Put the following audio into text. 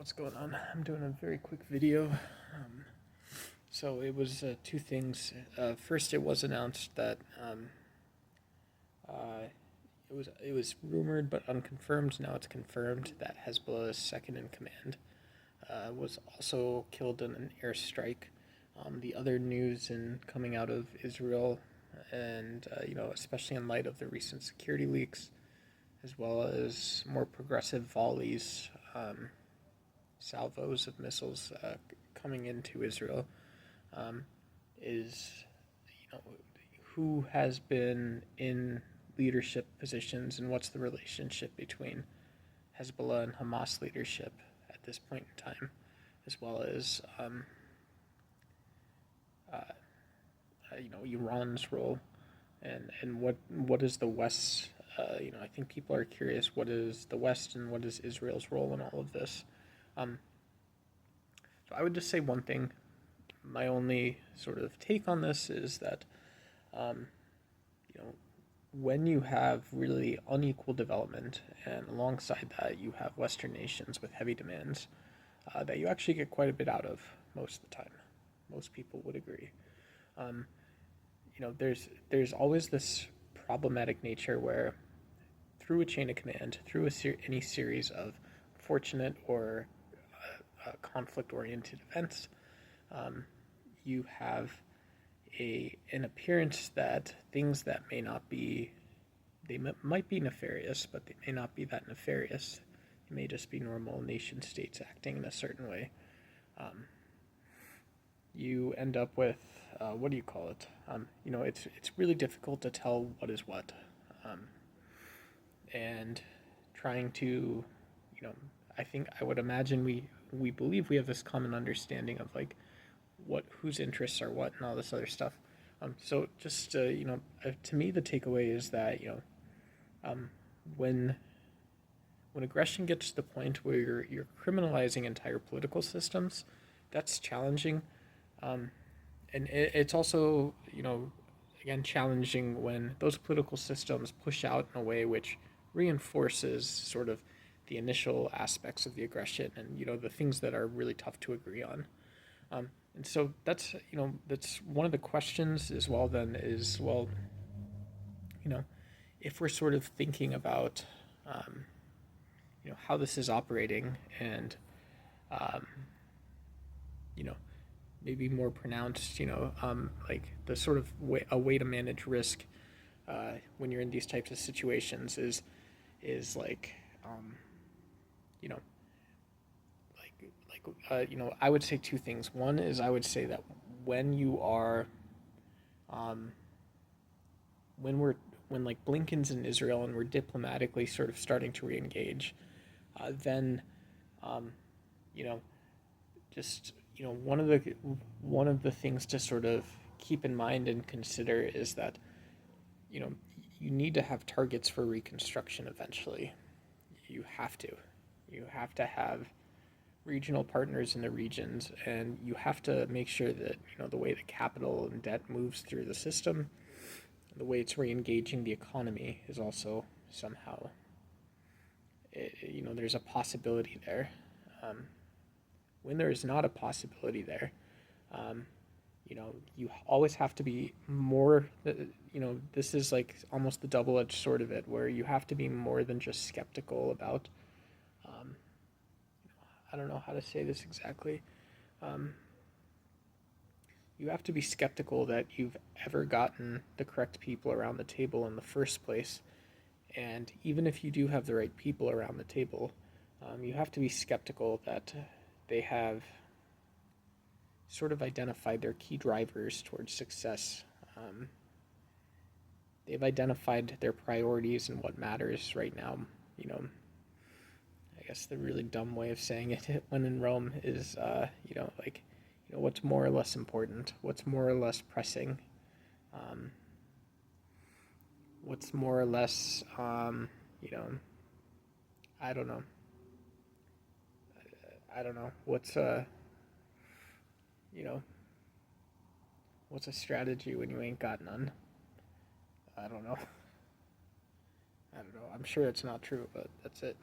What's going on? I'm doing a very quick video. So it was two things. First, it was announced that it was rumored but unconfirmed. Now it's confirmed that Hezbollah's second in command was also killed in an airstrike. The other news coming out of Israel, and especially in light of the recent security leaks, as well as more progressive volleys. Salvos of missiles coming into Israel, is who has been in leadership positions and what's the relationship between Hezbollah and Hamas leadership at this point in time, as well as Iran's role, and what is the West. I think people are curious, what is the West and what is Israel's role in all of this. So I would just say one thing. My only sort of take on this is that, when you have really unequal development, and alongside that you have Western nations with heavy demands, that you actually get quite a bit out of most of the time. Most people would agree. There's always this problematic nature where, through a chain of command, through any series of fortunate or conflict-oriented events, you have an appearance that things that may not be, might be nefarious, but they may not be that nefarious. It may just be normal nation states acting in a certain way. You end up with what do you call it? It's really difficult to tell what is what, and trying to, I would imagine we believe we have this common understanding of whose interests are what and all this other stuff. So just to me, the takeaway is that when aggression gets to the point where you're criminalizing entire political systems, that's challenging, and it's also again challenging when those political systems push out in a way which reinforces sort of the initial aspects of the aggression and the things that are really tough to agree on. And so that's one of the questions as well. Then is if we're sort of thinking about how this is operating, and maybe more pronounced, like the sort of a way to manage risk when you're in these types of situations is like I would say two things. One is, I would say that when you are when Blinken's in Israel and we're diplomatically sort of starting to re-engage, then one of the things to sort of keep in mind and consider is that you need to have targets for reconstruction eventually. You have to have regional partners in the regions, and you have to make sure that the way the capital and debt moves through the system, the way it's re-engaging the economy, is also somehow there's a possibility there. When there is not a possibility there, you always have to be more, this is like almost the double-edged sword of it, where you have to be more than just skeptical about, I don't know how to say this exactly. You have to be skeptical that you've ever gotten the correct people around the table in the first place. And even if you do have the right people around the table, you have to be skeptical that they have sort of identified their key drivers towards success. They've identified their priorities and what matters right now. I guess the really dumb way of saying it when in Rome is, what's more or less important, what's more or less pressing, what's more or less, I don't know. What's what's a strategy when you ain't got none? I don't know. I'm sure it's not true, but that's it.